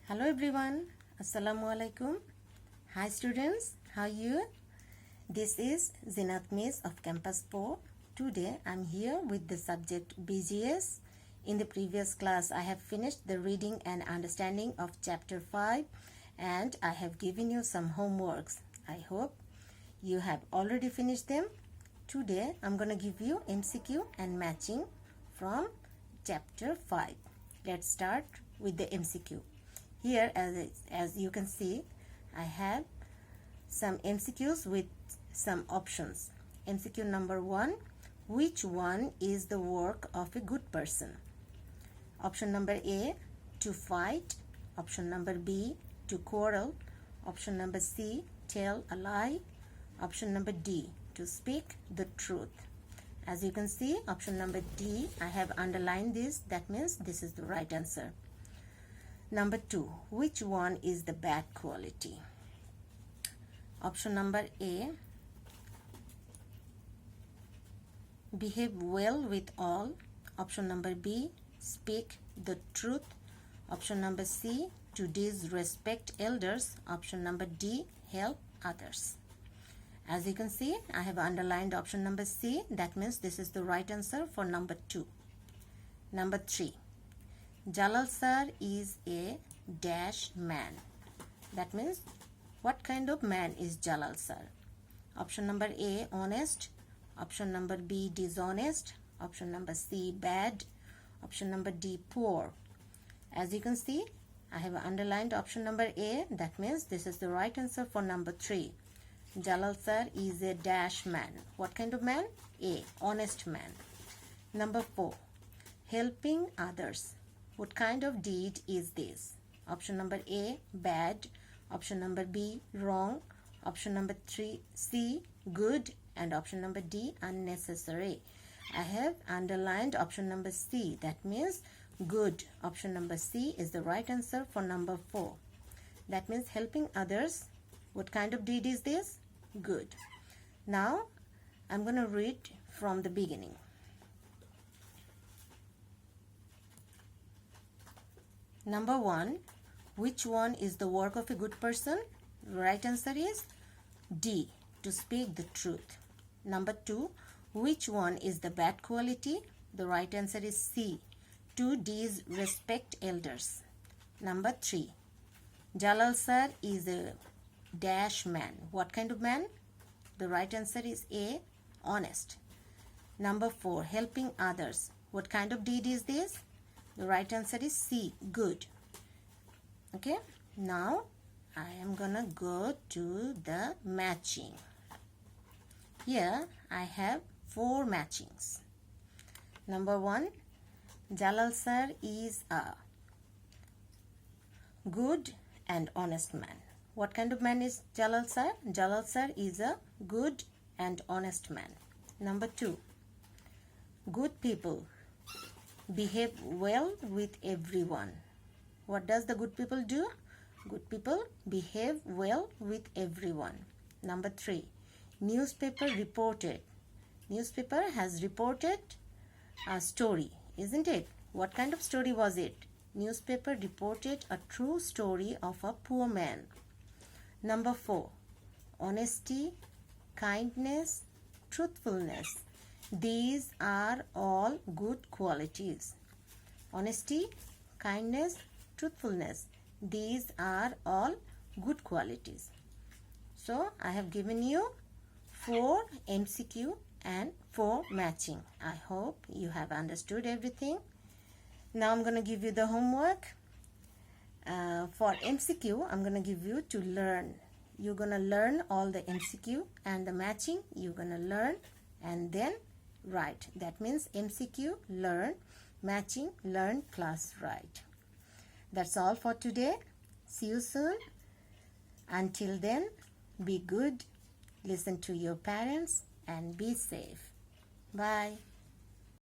Hello everyone, Assalamu alaikum. Hi students, how are you? This is Zinat Miss of Campus 4. Today I'm here with the subject BGS. In the previous class I have finished the reading and understanding of chapter 5 and I have given you some homeworks. I hope you have already finished them. Today I'm going to give you MCQ and matching from chapter 5. Let's start with the MCQ. Here, as you can see, I have some MCQs with some options. MCQ number 1, which one is the work of a good person? Option number A, to fight. Option number B, to quarrel. Option number C, tell a lie. Option number D, to speak the truth. As you can see, option number D, I have underlined this. That means this is the right answer. Number 2, which one is the bad quality? Option number A, behave well with all. Option number B, speak the truth. Option number C, to disrespect elders. Option number D, help others. As you can see, I have underlined option number C. That means this is the right answer for number 2. Number 3, Jalal sir is a dash man. That means what kind of man is Jalal sir? Option number A, honest. Option number B, dishonest. Option number C, bad. Option number D, poor. As you can see, I have underlined option number A. That means this is the right answer for number 3. Jalal sir is a dash man. What kind of man? A, honest man. Number 4, helping others. What kind of deed is this? Option number A, bad. Option number B, wrong. Option number 3, C, good. And option number D, unnecessary. I have underlined option number C. That means good. Option number C is the right answer for number 4. That means helping others. What kind of deed is this? Good. Now, I'm going to read from the beginning. Number 1, which one is the work of a good person? Right answer is D, to speak the truth. Number 2, which one is the bad quality? The right answer is C, to disrespect elders. Number 3, Jalal sir is a dash man. What kind of man? The right answer is A, honest. Number 4, helping others. What kind of deed is this? The right answer is C, good. Okay, now I am gonna go to the matching. Here I have 4 matchings. Number 1, Jalal sir is a good and honest man. What kind of man is Jalal sir? Jalal sir is a good and honest man. Number 2, good people behave well with everyone. What does the good people do? Good people behave well with everyone. Number 3, newspaper reported. Newspaper has reported a story, isn't it? What kind of story was it? Newspaper reported a true story of a poor man. Number 4, honesty, kindness, truthfulness. These are all good qualities. Honesty, kindness, truthfulness. These are all good qualities. So, I have given you 4 MCQ and 4 matching. I hope you have understood everything. Now, I'm going to give you the homework. For MCQ, I'm going to give you to learn. You're going to learn all the MCQ and the matching. You're going to learn and then write. That means MCQ, learn, matching, learn plus write. That's all for today. See you soon. Until then, be good, listen to your parents and be safe. Bye.